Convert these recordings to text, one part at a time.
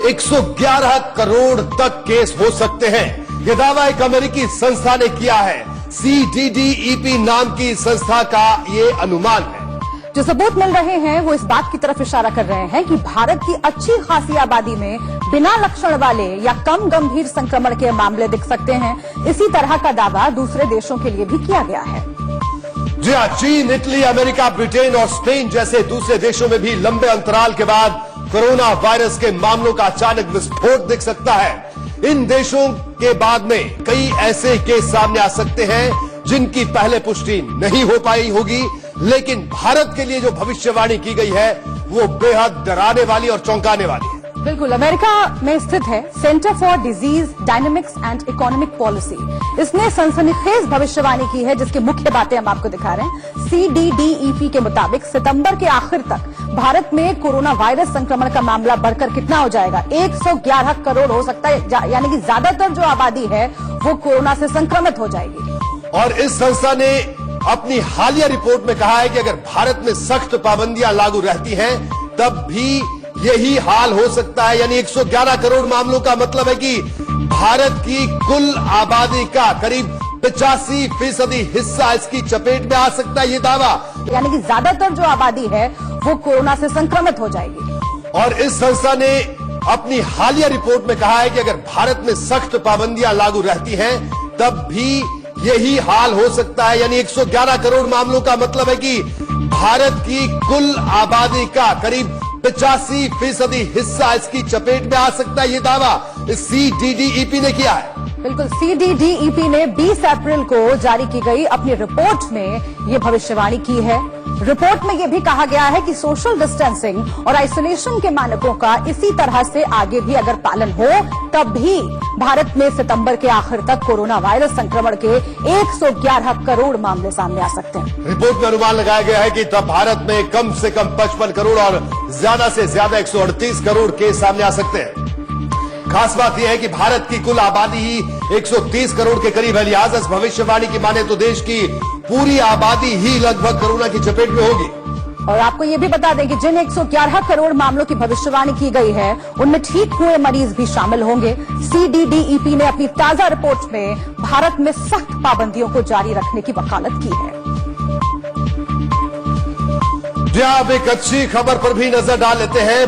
111 करोड़ तक केस हो सकते हैं। यह दावा एक अमेरिकी संस्था ने किया है। CDDEP नाम की संस्था का ये अनुमान है। जो सबूत मिल रहे हैं वो इस बात की तरफ इशारा कर रहे हैं कि भारत की अच्छी खासी आबादी में बिना लक्षण वाले या कम गंभीर संक्रमण के मामले दिख सकते हैं। इसी तरह का दावा दूसरे देशों के लिए भी किया गया है। जी हाँ, चीन, इटली, अमेरिका, ब्रिटेन और स्पेन जैसे दूसरे देशों में भी लंबे अंतराल के बाद कोरोना वायरस के मामलों का अचानक विस्फोट दिख सकता है। इन देशों के बाद में कई ऐसे केस सामने आ सकते हैं जिनकी पहले पुष्टि नहीं हो पाई होगी, लेकिन भारत के लिए जो भविष्यवाणी की गई है वो बेहद डराने वाली और चौंकाने वाली है। बिल्कुल, अमेरिका में स्थित है centre for disease dynamics and economic policy. इसने सनसनीखेज भविष्यवाणी की है जिसकी मुख्य बातें हम आपको दिखा रहे हैं। CDDEP के मुताबिक सितंबर के आखिर तक भारत में कोरोना वायरस संक्रमण का मामला बढ़कर कितना हो जाएगा? 111 करोड़ हो सकता है, यानी कि ज्यादातर जो आबादी है वो कोरोना से संक्रमित हो जाएगी। और इस संस्था ने अपनी हालिया रिपोर्ट में कहा है कि अगर भारत में सख्त पाबंदियां लागू रहती हैं तब भी यही हाल हो सकता है। यानी 111 करोड़ मामलों का मतलब है कि भारत की कुल आबादी का करीब 85% हिस्सा इसकी चपेट में आ सकता है। ये दावा, यानी कि ज्यादातर जो आबादी है वो कोरोना से संक्रमित हो जाएगी। और इस संस्था ने अपनी हालिया रिपोर्ट में कहा है कि अगर भारत में सख्त पाबंदियां लागू रहती हैं तब भी यही हाल हो सकता है। यानी 111 करोड़ मामलों का मतलब है कि भारत की कुल आबादी का करीब 85% हिस्सा इसकी चपेट में आ सकता है। ये दावा CDDEP ने किया है। बिल्कुल, CDDEP ने 20 अप्रैल को जारी की गई अपनी रिपोर्ट में ये भविष्यवाणी की है। रिपोर्ट में यह भी कहा गया है कि सोशल डिस्टेंसिंग और आइसोलेशन के मानकों का इसी तरह से आगे भी अगर पालन हो तब भी भारत में सितंबर के आखिर तक कोरोना वायरस संक्रमण के 111 करोड़ मामले सामने आ सकते हैं। रिपोर्ट में अनुमान लगाया गया है कि तब भारत में कम से कम 55 करोड़ और ज्यादा से ज्यादा 138 करोड़ केस सामने आ सकते हैं। खास बात यह है कि भारत की कुल आबादी ही 130 करोड़ के करीब है। लिहाजा इस भविष्यवाणी की माने तो देश की पूरी आबादी ही लगभग कोरोना की चपेट में होगी। और आपको ये भी बता दें कि जिन 111 करोड़ मामलों की भविष्यवाणी की गई है उनमें ठीक हुए मरीज भी शामिल होंगे। CDDEP ने अपनी ताजा रिपोर्ट में भारत में सख्त पाबंदियों को जारी रखने की वकालत की है। जी आप एक अच्छी खबर पर भी नजर डाल लेते हैं।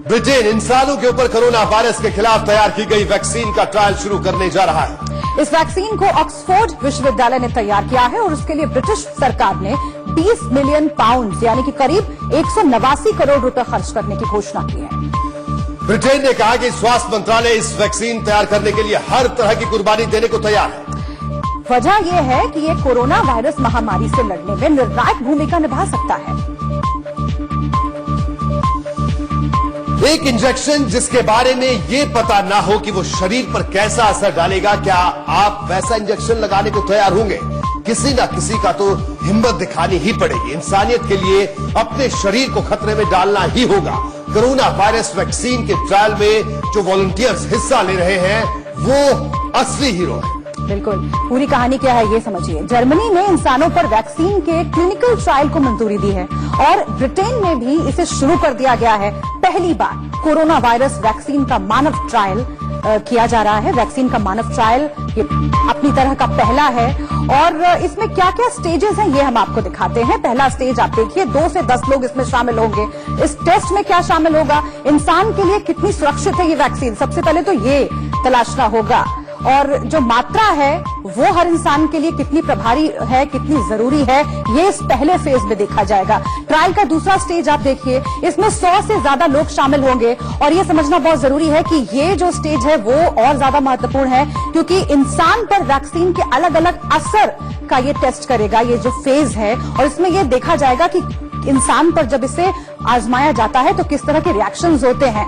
ब्रिटेन इंसानों के ऊपर कोरोना वायरस के खिलाफ तैयार की गई वैक्सीन का ट्रायल शुरू करने जा रहा है। इस वैक्सीन को ऑक्सफोर्ड विश्वविद्यालय ने तैयार किया है और उसके लिए ब्रिटिश सरकार ने 20 मिलियन पाउंड यानी कि करीब 189 करोड़ रुपए खर्च करने की घोषणा की है। ब्रिटेन ने कहा कि स्वास्थ्य मंत्रालय इस वैक्सीन तैयार करने के लिए हर तरह की कुर्बानी देने को तैयार है। वजह यह है कि ये कोरोना वायरस महामारी से लड़ने में निर्णायक भूमिका निभा सकता है। एक इंजेक्शन जिसके बारे में ये पता ना हो कि वो शरीर पर कैसा असर डालेगा, क्या आप वैसा इंजेक्शन लगाने को तैयार होंगे? किसी ना किसी का तो हिम्मत दिखानी ही पड़ेगी। इंसानियत के लिए अपने शरीर को खतरे में डालना ही होगा। कोरोना वायरस वैक्सीन के ट्रायल में जो वॉलंटियर्स हिस्सा ले रहे हैं वो असली हीरो है। बिल्कुल, पूरी कहानी क्या है ये समझिए। जर्मनी ने इंसानों पर वैक्सीन के क्लिनिकल ट्रायल को मंजूरी दी है और ब्रिटेन में भी इसे शुरू कर दिया गया है। पहली बार कोरोना वायरस वैक्सीन का मानव ट्रायल किया जा रहा है। वैक्सीन का मानव ट्रायल ये अपनी तरह का पहला है और इसमें क्या क्या स्टेजेस हैं ये हम आपको दिखाते हैं। पहला स्टेज आप देखिए, 2 से 10 लोग इसमें शामिल होंगे। इस टेस्ट में क्या शामिल होगा, इंसान के लिए कितनी सुरक्षित है ये वैक्सीन, सबसे पहले तो ये तलाशना होगा। और जो मात्रा है वो हर इंसान के लिए कितनी प्रभावी है, कितनी जरूरी है, ये इस पहले फेज में देखा जाएगा। ट्रायल का दूसरा स्टेज आप देखिए, इसमें 100 से ज्यादा लोग शामिल होंगे और ये समझना बहुत जरूरी है कि ये जो स्टेज है वो और ज्यादा महत्वपूर्ण है क्योंकि इंसान पर वैक्सीन के अलग अलग असर का ये टेस्ट करेगा, ये जो फेज है। और इसमें ये देखा जाएगा कि इंसान पर जब इसे आजमाया जाता है तो किस तरह के रिएक्शंस होते हैं।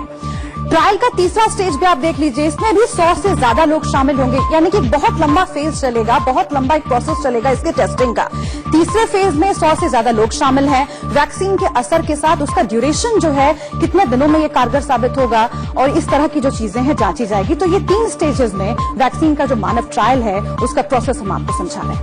ट्रायल का तीसरा स्टेज भी आप देख लीजिए, इसमें भी 100 से ज्यादा लोग शामिल होंगे, यानी कि बहुत लंबा फेज चलेगा, बहुत लंबा एक प्रोसेस चलेगा इसके टेस्टिंग का। तीसरे फेज में 100 से ज्यादा लोग शामिल हैं। वैक्सीन के असर के साथ उसका ड्यूरेशन जो है, कितने दिनों में ये कारगर साबित होगा और इस तरह की जो चीजें हैं जांची जाएगी। तो ये 3 स्टेजेस में वैक्सीन का जो मानव ट्रायल है उसका प्रोसेस हम आपको समझा रहे हैं।